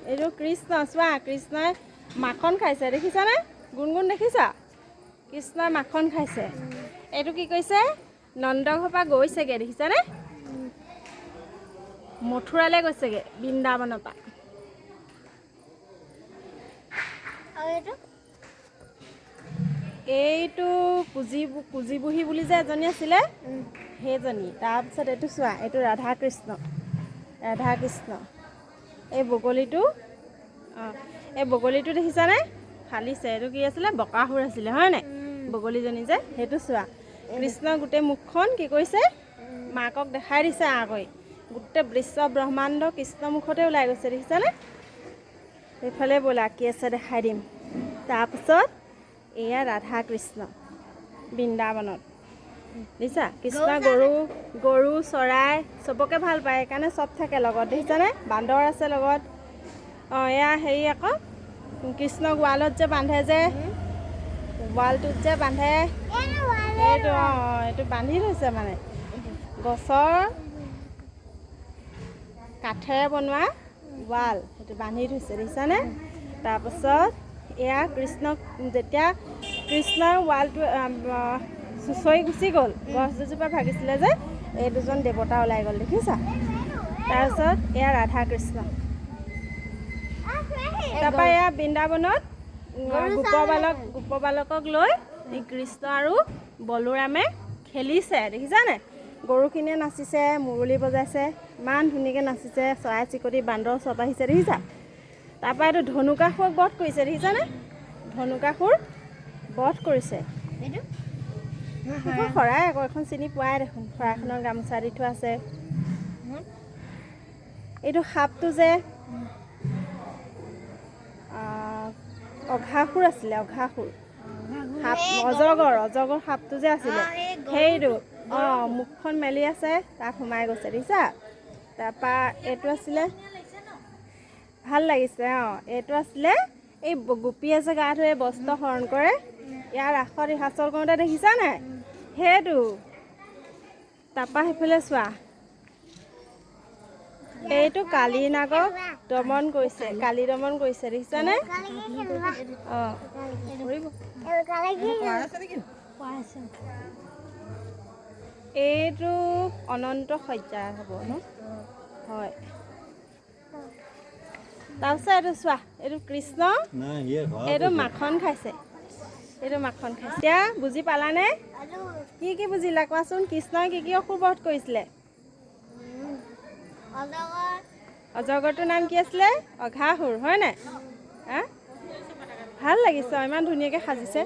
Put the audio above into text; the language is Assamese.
এইটো কৃষ্ণ চোৱা কৃষ্ণই মাখন খাইছে দেখিছানে গুণগুণ দেখিছা কৃষ্ণই মাখন খাইছে এইটো কি কৈছে নন্দঘৰৰ পৰা গৈছেগৈ দেখিছানে মথুৰালৈ গৈছেগৈ বৃন্দাবনৰ পৰা এইটো কুজি বুঢ়ী বুলি যে এজনী আছিলে সেইজনী তাৰপিছত এইটো চোৱা এইটো ৰাধা কৃষ্ণ এই বগলীটো অঁ এই বগলীটো দেখিছানে ফালিছে এইটো কি আছিলে বকাসুৰ আছিলে হয় নাই বগলীজনী যে সেইটো চোৱা কৃষ্ণৰ গোটেই মুখখন কি কৰিছে মাকক দেখাই দিছে আকৌ গোটেই বিশ্ব ব্ৰহ্মাণ্ড কৃষ্ণ মুখতে ওলাই গৈছে দেখিছানে সেইফালে ব'লা কি আছে দেখাই দিম তাৰপিছত এয়া ৰাধা কৃষ্ণ বৃন্দাবনত দেখিছা কৃষ্ণ গৰু চৰাই চবকে ভাল পায় সেইকাৰণে চব থাকে লগত দেখিছানে বান্দৰ আছে লগত অঁ এয়া হেৰি আকৌ কৃষ্ণক ৱালত যে বান্ধে যে ৱালটোত যে বান্ধে সেইটো অঁ এইটো বান্ধি থৈছে মানে গছৰ কাঠেৰে বনোৱা ৱাল সেইটো বান্ধি থৈছে দেখিছানে তাৰপাছত এয়া কৃষ্ণক যেতিয়া কৃষ্ণৰ ৱালটো চুঁচৰি গুচি গ'ল গছ দুজোপা ভাগিছিলে যে এই দুজন দেৱতা ওলাই গ'ল দেখিছা তাৰপিছত এয়া ৰাধা কৃষ্ণ তাৰপৰা এয়া বৃন্দাবনত গোপ বালকক লৈ কৃষ্ণ আৰু বলোৰামে খেলিছে দেখিছানে গৰুখিনিয়ে নাচিছে মুৰলী বজাইছে ইমান ধুনীয়াকৈ নাচিছে চৰাই চিৰিকটি বান্দৰ চব আহিছে দেখিছা তাৰপৰা এইটো ধনুকাসুৰক বধ কৰিছে দেখিছানে ধনুকাসুৰ বধ কৰিছে শৰাই আকৌ এখন চিনি পোৱাই দেখোন শৰাইখনৰ গামোচা দি থোৱা আছে এইটো সাপটো যে অঘাসুৰ আছিলে সাপ অজগৰ সাপটো যে আছিলে সেইটো অঁ মুখখন মেলি আছে তাত সোমাই গৈছে দেখিছা তাৰপৰা এইটো আছিলে ভাল লাগিছে অঁ এইটো আছিলে এই গোপীয়ে যে গা ধুই বস্ত্ৰ হৰণ কৰে ইয়াৰ ৰাসত ৰিহাৰ্চল কৰোঁতে দেখিছা নাই সেইটো তাৰপৰা সেইফালে চোৱা এইটো কালি নাগক দমন কৰিছে কালি দমন কৰিছে দেখিছানে অঁ এইটো অনন্ত শয্যা হ'ব ন হয় তাৰপিছত এইটো চোৱা এইটো কৃষ্ণ এইটো মাখন খাইছে এতিয়া বুজি পালানে কি বুজিলা কোৱাচোন কৃষ্ণই কি অসুৰ বধ কৰিছিলে অজগৰটোৰ নাম কি আছিলে অঘাসুৰ হয় নাই ভাল লাগিছে ইমান ধুনীয়াকৈ সাজিছে